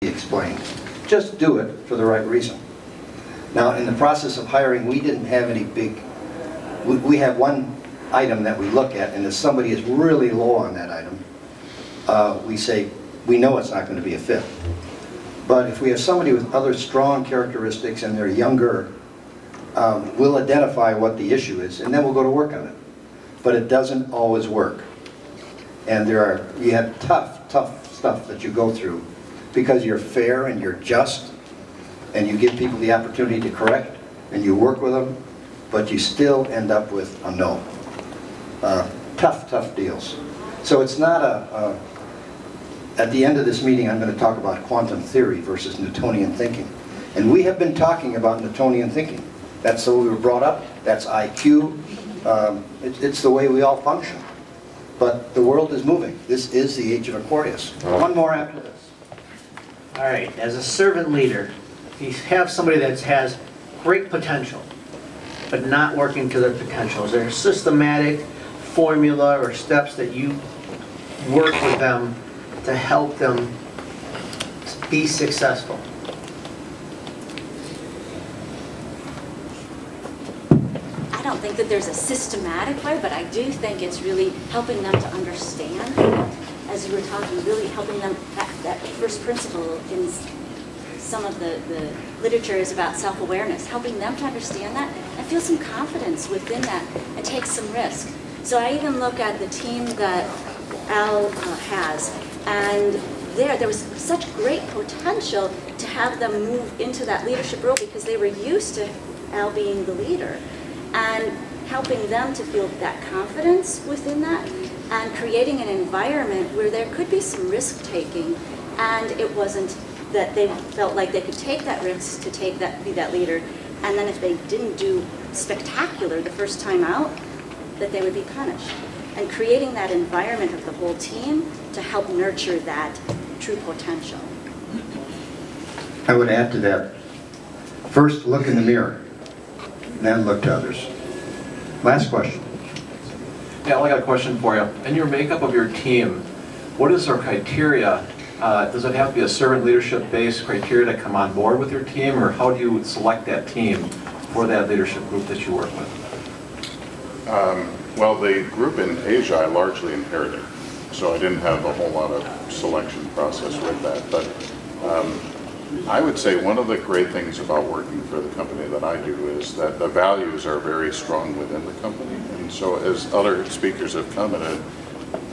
explained. Just do it for the right reason. Now, in the process of hiring, we didn't have any big, we have one item that we look at, and if somebody is really low on that item, we say, we know it's not going to be a fit. But if we have somebody with other strong characteristics and they're younger, we'll identify what the issue is, and then we'll go to work on it. But it doesn't always work. And you have tough stuff that you go through because you're fair and you're just, and you give people the opportunity to correct, and you work with them, but you still end up with a no. Tough deals. So it's not at the end of this meeting, I'm going to talk about quantum theory versus Newtonian thinking. And we have been talking about Newtonian thinking. That's the way we were brought up. That's IQ. It's the way we all function. But the world is moving. This is the age of Aquarius. One more after this. All right, as a servant leader, if you have somebody that has great potential, but not working to their potential, is there a systematic formula or steps that you work with them to help them be successful? I don't think that there's a systematic way, but I do think it's really helping them to understand, as you were talking, really helping them, that first principle in some of the literature is about self-awareness, helping them to understand that and feel some confidence within that and take some risk. So I even look at the team that Al has, and there was such great potential to have them move into that leadership role because they were used to Al being the leader, and helping them to feel that confidence within that and creating an environment where there could be some risk-taking, and it wasn't that they felt like they could take that risk to be that leader, and then if they didn't do spectacular the first time out, that they would be punished. And creating that environment of the whole team to help nurture that true potential. I would add to that, first look in the mirror, then look to others. Last question. Yeah, I got a question for you. In your makeup of your team, what is their criteria? Does it have to be a servant leadership-based criteria to come on board with your team, or how do you select that team for that leadership group that you work with? Well, the group in Asia I largely inherited, so I didn't have a whole lot of selection process with that. But I would say one of the great things about working for the company that I do is that the values are very strong within the company. And so as other speakers have commented,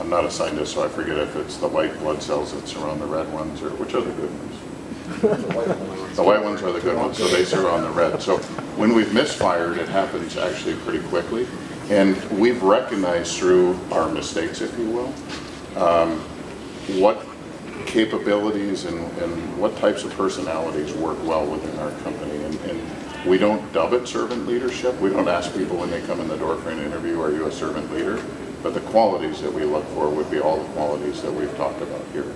I'm not a scientist, so I forget if it's the white blood cells that surround the red ones, or which are the good ones? The white ones are the good ones, so they surround the red. So when we've misfired, it happens actually pretty quickly. And we've recognized through our mistakes, if you will, what capabilities and what types of personalities work well within our company. And we don't dub it servant leadership. We don't ask people when they come in the door for an interview, are you a servant leader? But the qualities that we look for would be all the qualities that we've talked about here.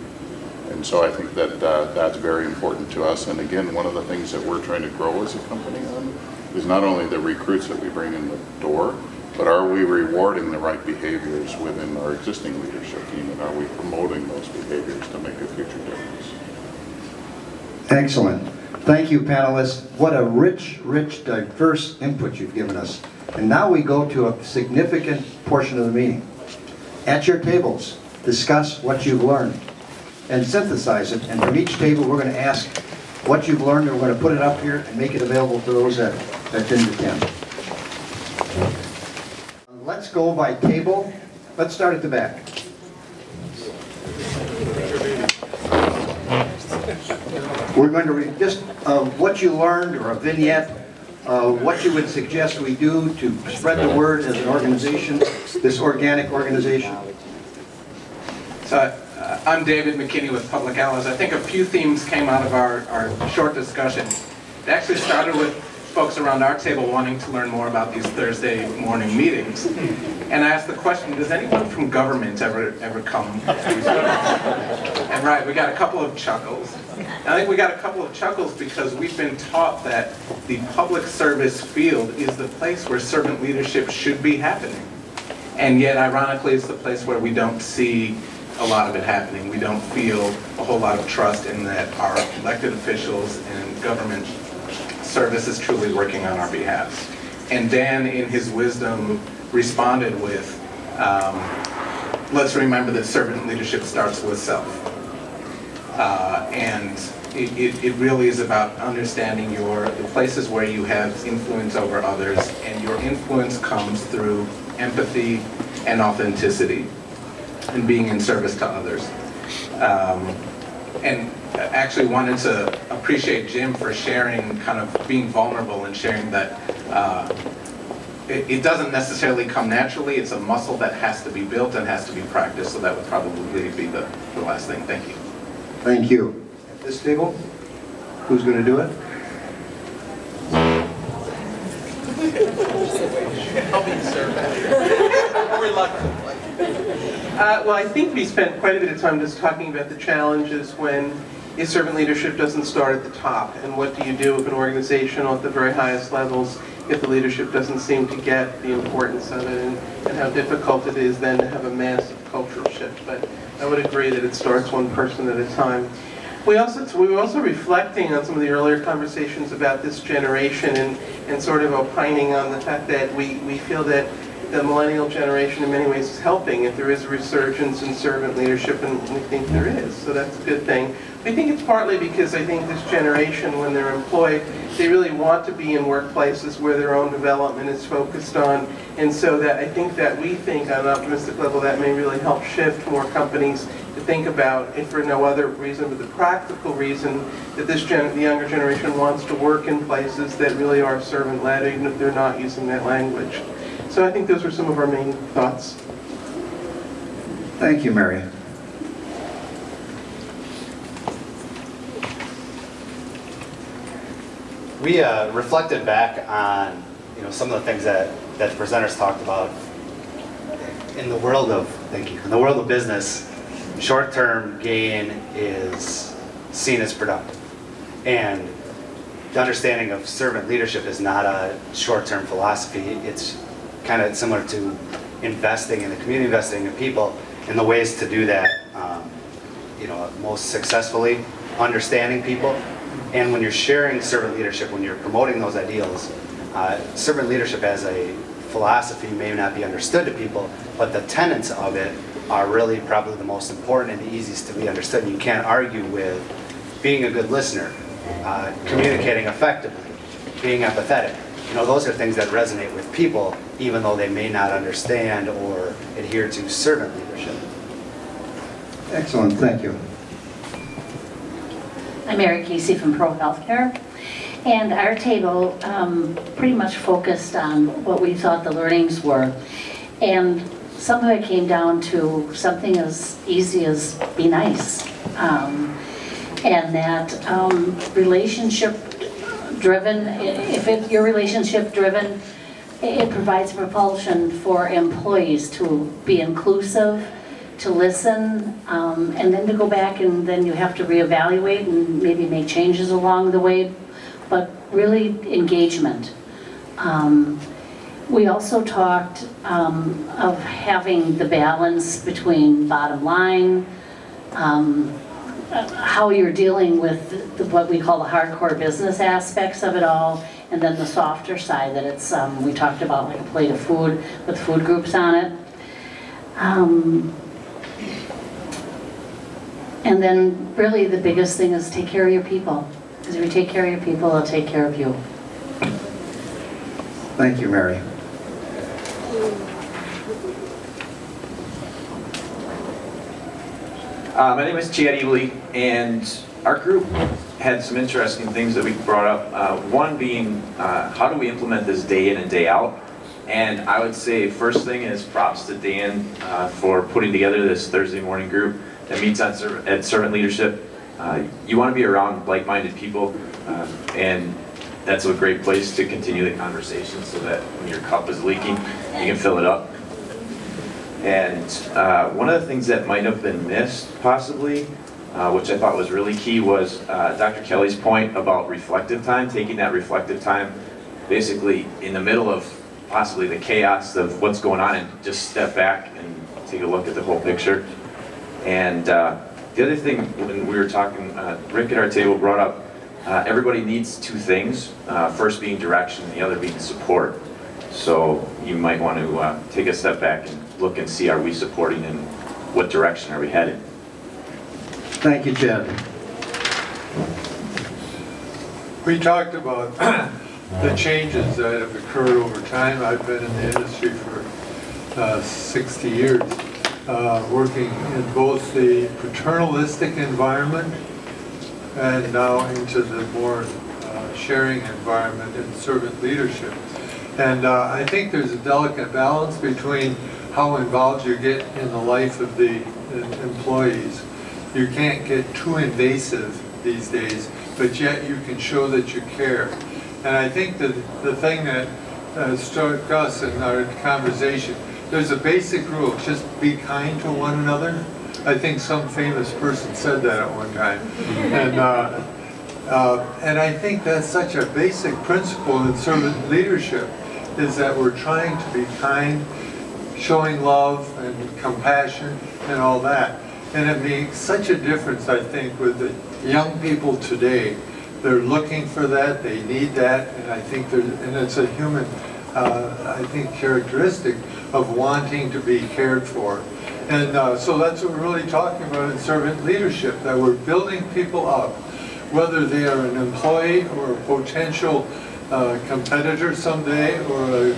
And so I think that that's very important to us. And again, one of the things that we're trying to grow as a company on is not only the recruits that we bring in the door, but are we rewarding the right behaviors within our existing leadership team, and are we promoting those behaviors to make a future difference? Excellent. Thank you, panelists. What a rich, diverse input you've given us. And now we go to a significant portion of the meeting. At your tables, discuss what you've learned and synthesize it. And from each table, we're going to ask what you've learned, and we're going to put it up here and make it available to those that didn't attend. Let's go by table. Let's start at the back. We're going to read just what you learned, or a vignette, what you would suggest we do to spread the word as an organization, this organic organization. I'm David McKinney with Public Allies. I think a few themes came out of our short discussion. It actually started with folks around our table wanting to learn more about these Thursday morning meetings. And I asked the question, does anyone from government ever come to these meetings? And right, we got a couple of chuckles. And I think we got a couple of chuckles because we've been taught that the public service field is the place where servant leadership should be happening. And yet, ironically, it's the place where we don't see a lot of it happening. We don't feel a whole lot of trust in that our elected officials and government service is truly working on our behalf. And Dan, in his wisdom, responded with, let's remember that servant leadership starts with self. And it really is about understanding the places where you have influence over others, and your influence comes through empathy and authenticity and being in service to others. And actually wanted to appreciate Jim for sharing, kind of being vulnerable and sharing that it doesn't necessarily come naturally. It's a muscle that has to be built and has to be practiced, so that would probably be the last thing. Thank you. Thank you. At this table, who's going to do it? I'll be well, I think we spent quite a bit of time just talking about the challenges when servant leadership doesn't start at the top, and what do you do if an organization at the very highest levels if the leadership doesn't seem to get the importance of it, and how difficult it is then to have a massive cultural shift. But I would agree that it starts one person at a time. We were also reflecting on some of the earlier conversations about this generation, and sort of opining on the fact that we feel that the millennial generation in many ways is helping if there is a resurgence in servant leadership, and we think there is, so that's a good thing. I think it's partly because I think this generation, when they're employed, they really want to be in workplaces where their own development is focused on, and so that I think that we think on an optimistic level that may really help shift more companies to think about, if for no other reason but the practical reason, that the younger generation wants to work in places that really are servant-led, even if they're not using that language. So I think those were some of our main thoughts. Thank you, Mary. We reflected back on some of the things that the presenters talked about. In the world of business, short-term gain is seen as productive, and the understanding of servant leadership is not a short-term philosophy. It's kind of similar to investing in the community, investing in people, and the ways to do that most successfully, understanding people. And when you're sharing servant leadership, when you're promoting those ideals, servant leadership as a philosophy may not be understood to people, but the tenets of it are really probably the most important and the easiest to be understood. And you can't argue with being a good listener, communicating effectively, being empathetic. Those are things that resonate with people, even though they may not understand or adhere to servant leadership. Excellent, thank you. I'm Mary Casey from Pro Healthcare, and our table pretty much focused on what we thought the learnings were. And some of it came down to something as easy as be nice. And that relationship-driven, if you're relationship-driven, it provides propulsion for employees to be inclusive, to listen, and then to go back, and then you have to reevaluate and maybe make changes along the way, but really engagement. We also talked of having the balance between bottom line, how you're dealing with what we call the hardcore business aspects of it all, and then the softer side that it's, we talked about like a plate of food with food groups on it. And then really the biggest thing is take care of your people. Because if you take care of your people, they'll take care of you. Thank you, Mary. My name is Chad Ely, and our group had some interesting things that we brought up. One being, how do we implement this day in and day out? And I would say first thing is props to Dan for putting together this Thursday morning group that meets at servant leadership. You want to be around like-minded people, and that's a great place to continue the conversation so that when your cup is leaking, you can fill it up. And one of the things that might have been missed, possibly, which I thought was really key, was Dr. Kelly's point about reflective time, taking that reflective time basically in the middle of possibly the chaos of what's going on, and just step back and take a look at the whole picture. And the other thing, when we were talking, Rick at our table brought up, everybody needs two things. First being direction, and the other being support. So you might want to take a step back and look and see, are we supporting and what direction are we headed? Thank you, Chad. We talked about the changes that have occurred over time. I've been in the industry for 60 years, working in both the paternalistic environment and now into the more sharing environment in servant leadership. And I think there's a delicate balance between how involved you get in the life of the employees. You can't get too invasive these days, but yet you can show that you care. And I think that the thing that struck us in our conversation, there's a basic rule, just be kind to one another. I think some famous person said that at one time. And I think that's such a basic principle in servant leadership, is that we're trying to be kind, showing love and compassion and all that. And it makes such a difference, I think, with the young people today. They're looking for that, they need that, and I think and it's a human, I think, characteristic of wanting to be cared for. And so that's what we're really talking about in servant leadership, that we're building people up, whether they are an employee or a potential competitor someday, or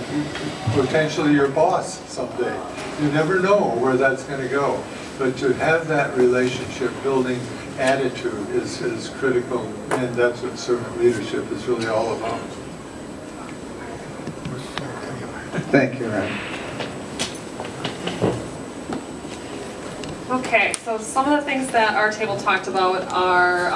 potentially your boss someday. You never know where that's going to go. But to have that relationship building attitude is critical, and that's what servant leadership is really all about. Thank you, Ryan. Okay, so some of the things that our table talked about are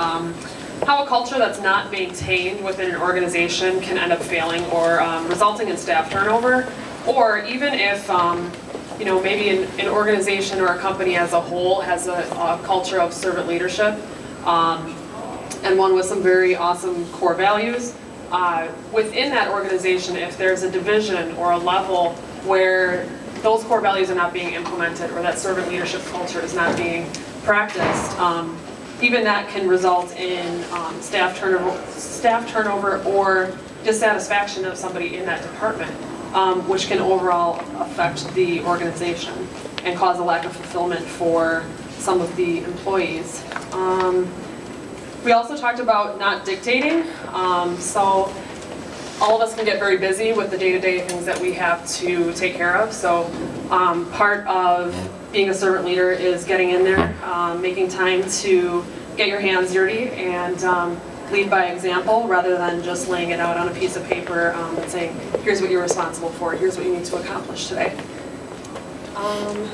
how a culture that's not maintained within an organization can end up failing or resulting in staff turnover, or even if you know, maybe an organization or a company as a whole has a culture of servant leadership, and one with some very awesome core values. Within that organization, if there's a division or a level where those core values are not being implemented, or that servant leadership culture is not being practiced, even that can result in staff turnover or dissatisfaction of somebody in that department. Which can overall affect the organization and cause a lack of fulfillment for some of the employees. We also talked about not dictating. So all of us can get very busy with the day-to-day things that we have to take care of. So part of being a servant leader is getting in there, making time to get your hands dirty and lead by example, rather than just laying it out on a piece of paper and saying, here's what you're responsible for, here's what you need to accomplish today. And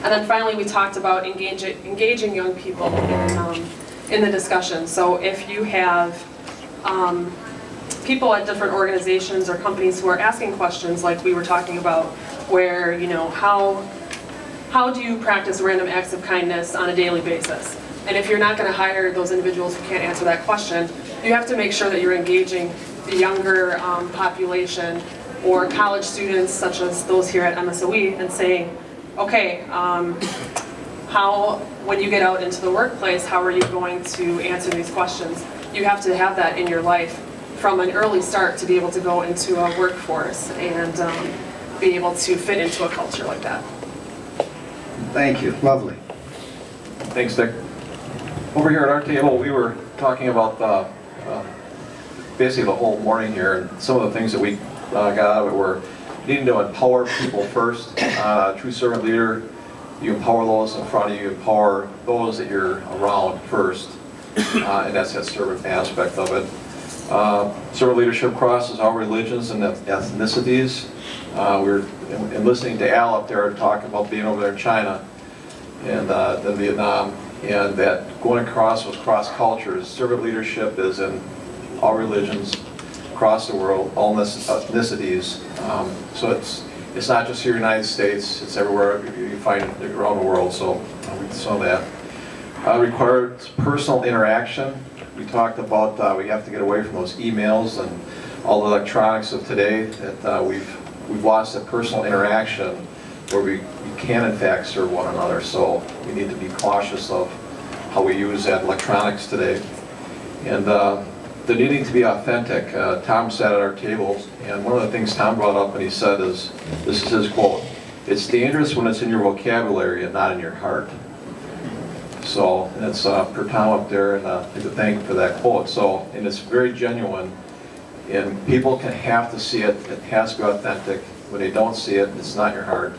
then finally, we talked about engaging young people in the discussion. So if you have people at different organizations or companies who are asking questions like we were talking about, where, you know, how do you practice random acts of kindness on a daily basis? And if you're not going to hire those individuals who can't answer that question, you have to make sure that you're engaging the younger population or college students, such as those here at MSOE, and saying, okay, when you get out into the workplace, how are you going to answer these questions? You have to have that in your life from an early start to be able to go into a workforce and be able to fit into a culture like that. Thank you. Lovely. Thanks, Dick. Over here at our table, we were talking about basically the whole morning here, and some of the things that we got out of it were needing to empower people first. True servant leader, you empower those in front of you, empower those that you're around first, and that's that servant aspect of it. Servant leadership crosses all religions and ethnicities. We were listening to Al up there talking about being over there in China and then Vietnam. And that going across was cross cultures. Servant leadership is in all religions across the world, all ethnicities. So it's not just here in the United States, it's everywhere you find it around the world, so we saw that. Requires personal interaction. We talked about we have to get away from those emails and all the electronics of today, that we've lost that personal interaction where we can in fact serve one another. So we need to be cautious of how we use that electronics today. And the needing to be authentic. Tom sat at our table, and one of the things Tom brought up and he said is, this is his quote, "It's dangerous when it's in your vocabulary and not in your heart." So that's for Tom up there, and I'd like to thank him for that quote. So, and it's very genuine, and people can have to see it. It has to be authentic. When they don't see it, it's not your heart.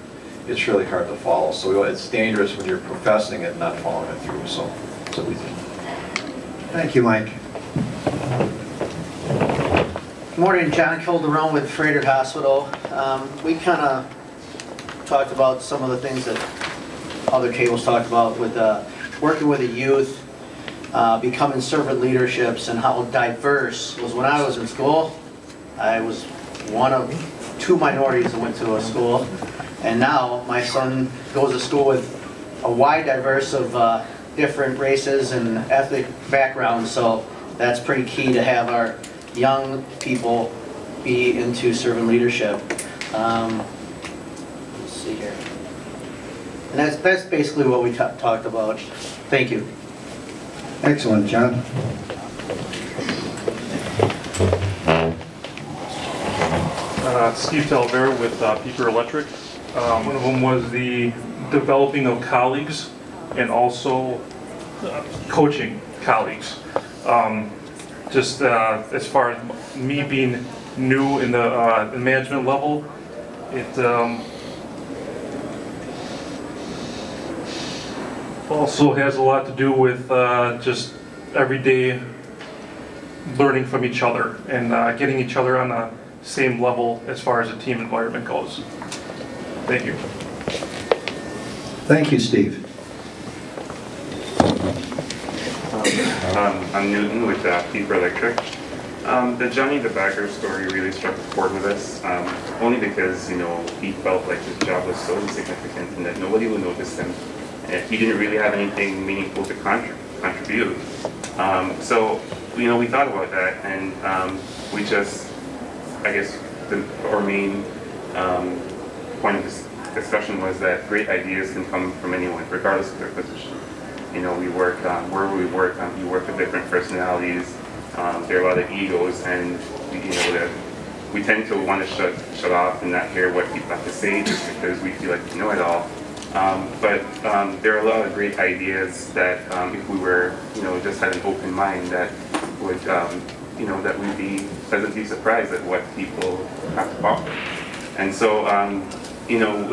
It's really hard to follow. So it's dangerous when you're professing it and not following it through. So that's what we think. Thank you, Mike. Good morning, John Calderon with Frederick Hospital. We kind of talked about some of the things that other tables talked about with working with the youth, becoming servant leaderships, and how diverse was. When I was in school, I was one of 2 minorities that went to a school, and now my son goes to school with a wide diverse of different races and ethnic backgrounds, so that's pretty key to have our young people be into servant leadership. Let's see here. And that's basically what we talked about. Thank you. Excellent, John. Steve Talavera with Peeper Electric. One of them was the developing of colleagues and also coaching colleagues. Just as far as me being new in the management level, it also has a lot to do with just everyday learning from each other and getting each other on the same level as far as the team environment goes. Thank you. Thank you, Steve. I'm Newton with Peeper Electric. The Johnny the Bagger story really struck a chord with us, only because, you know, he felt like his job was so insignificant and that nobody would notice him. And he didn't really have anything meaningful to contribute. So, you know, we thought about that, and we just, I guess, our main point of this discussion was that great ideas can come from anyone, regardless of their position. You know, we work, wherever we work with different personalities. There are a lot of egos, and you know, that we tend to want to shut off and not hear what people have to say just because we feel like we know it all. But there are a lot of great ideas that if we were, you know, just had an open mind, that would, you know, that we'd be pleasantly surprised at what people have to offer. And so, you know,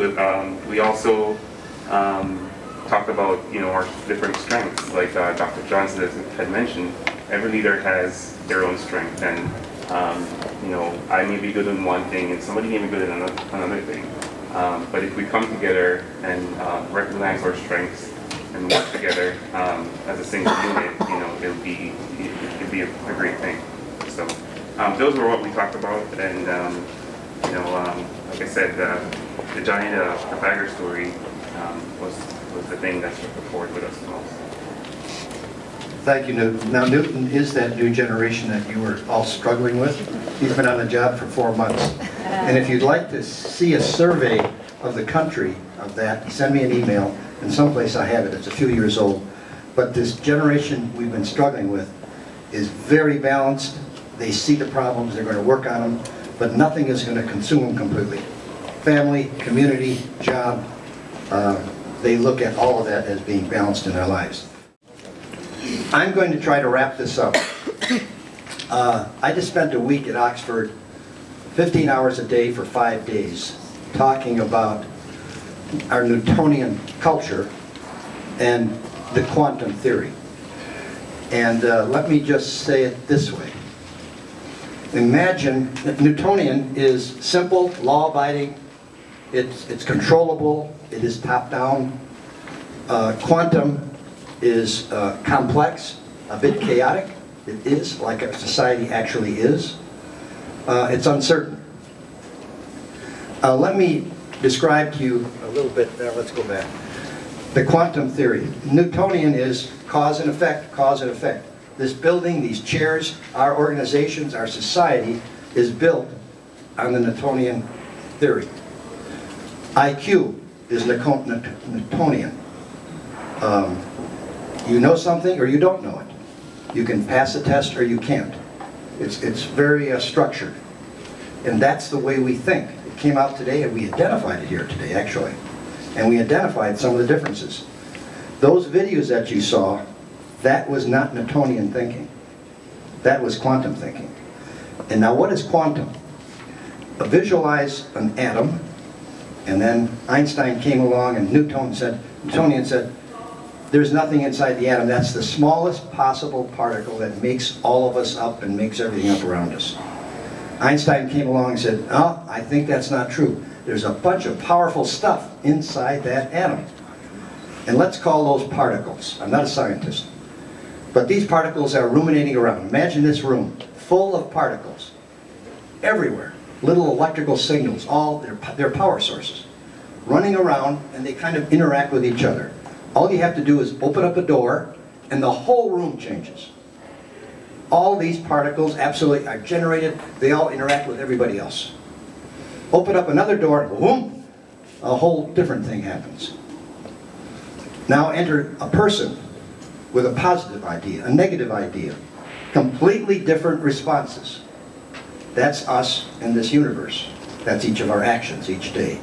we also talk about, you know, our different strengths. Like Dr. Johnson had mentioned, every leader has their own strength, and you know, I may be good in one thing, and somebody may be good at another thing. But if we come together and recognize our strengths and work together as a single unit, you know, it'd be a great thing. So those were what we talked about, and you know, like I said, the Johnny the Bagger story was the thing that struck a chord with us the most. Thank you, Newton. Now, Newton is that new generation that you were all struggling with. He's been on the job for 4 months. And if you'd like to see a survey of the country of that, send me an email. And someplace I have it. It's a few years old. But this generation we've been struggling with is very balanced. They see the problems. They're going to work on them. But nothing is going to consume them completely. Family, community, job, they look at all of that as being balanced in their lives. I'm going to try to wrap this up. I just spent a week at Oxford, 15 hours a day for 5 days, talking about our Newtonian culture and the quantum theory. And let me just say it this way. Imagine that Newtonian is simple, law-abiding, it's controllable, it is top-down. Quantum is complex, a bit chaotic. It is, like our society actually is. It's uncertain. Let me describe to you a little bit, let's go back. The quantum theory. Newtonian is cause and effect, cause and effect. This building, these chairs, our organizations, our society is built on the Newtonian theory. IQ, is Newtonian. You know something or you don't know it. You can pass a test or you can't. It's very structured. And that's the way we think. It came out today and we identified it here today, actually. And we identified some of the differences. Those videos that you saw, that was not Newtonian thinking. That was quantum thinking. And now what is quantum? Visualize an atom, and then Einstein came along and Newtonian said, there's nothing inside the atom. That's the smallest possible particle that makes all of us up and makes everything up around us. Einstein came along and said, oh, I think that's not true. There's a bunch of powerful stuff inside that atom. And let's call those particles. I'm not a scientist. But these particles are ruminating around. Imagine this room full of particles everywhere. Little electrical signals, all their power sources, running around, and they kind of interact with each other. All you have to do is open up a door, and the whole room changes. All these particles absolutely are generated. They all interact with everybody else. Open up another door, boom, a whole different thing happens. Now enter a person with a positive idea, a negative idea. Completely different responses. That's us in this universe. That's each of our actions each day.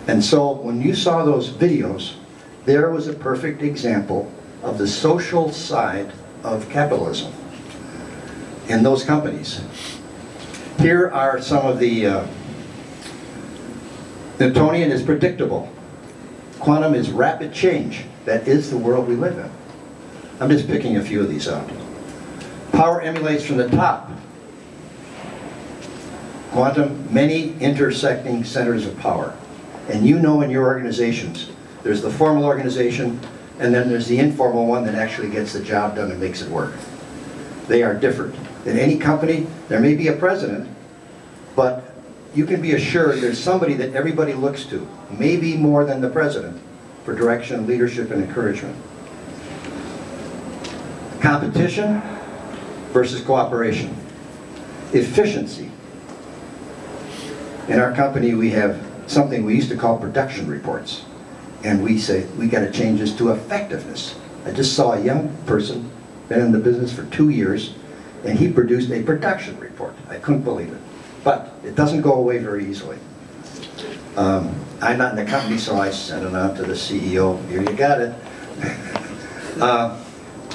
And so when you saw those videos, there was a perfect example of the social side of capitalism in those companies. Here are some of the Newtonian is predictable. Quantum is rapid change. That is the world we live in. I'm just picking a few of these out. Power emulates from the top. Quantum, many intersecting centers of power. And you know in your organizations, there's the formal organization, and then there's the informal one that actually gets the job done and makes it work. They are different. In any company, there may be a president, but you can be assured there's somebody that everybody looks to, maybe more than the president, for direction, leadership, and encouragement. Competition versus cooperation. Efficiency. In our company, we have something we used to call production reports. And we say, we got to change this to effectiveness. I just saw a young person, been in the business for 2 years, and he produced a production report. I couldn't believe it. But it doesn't go away very easily. I'm not in the company, so I sent it out to the CEO. Here you got it.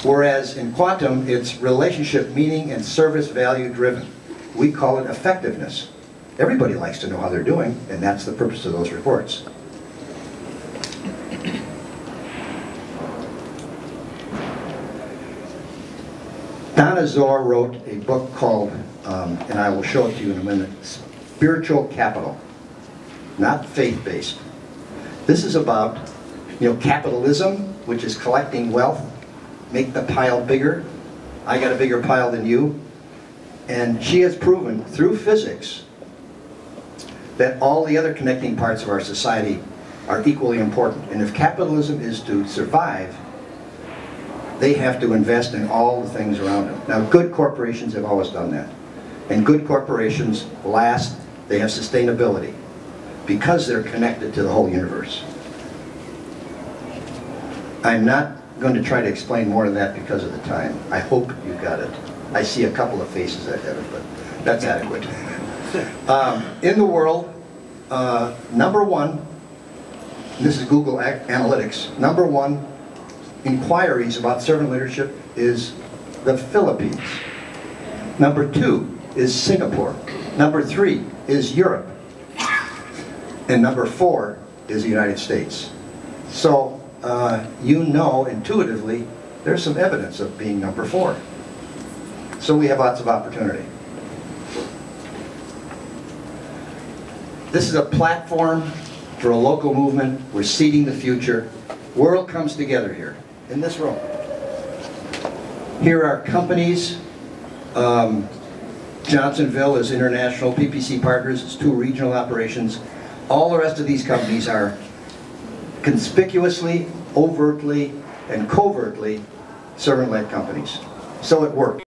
Whereas in quantum, it's relationship, meaning, and service value driven. We call it effectiveness. Everybody likes to know how they're doing, and that's the purpose of those reports. Donna Zohr wrote a book called, and I will show it to you in a minute, Spiritual Capital, not faith-based. This is about, capitalism, which is collecting wealth, make the pile bigger. I got a bigger pile than you. And she has proven through physics that all the other connecting parts of our society are equally important. And if capitalism is to survive, they have to invest in all the things around them. Now, good corporations have always done that. And good corporations last, they have sustainability, because they're connected to the whole universe. I'm not going to try to explain more of that because of the time. I hope you got it. I see a couple of faces that have it, but that's adequate. In the world, number one, this is Google Analytics, number one inquiries about servant leadership is the Philippines. Number two is Singapore. Number three is Europe. And number four is the United States. So you know intuitively there's some evidence of being number four. So we have lots of opportunity. This is a platform for a local movement. We're seeding the future. World comes together here, in this room. Here are companies. Johnsonville is international, PPC Partners, it's 2 regional operations. All the rest of these companies are conspicuously, overtly, and covertly servant-led companies. So it works.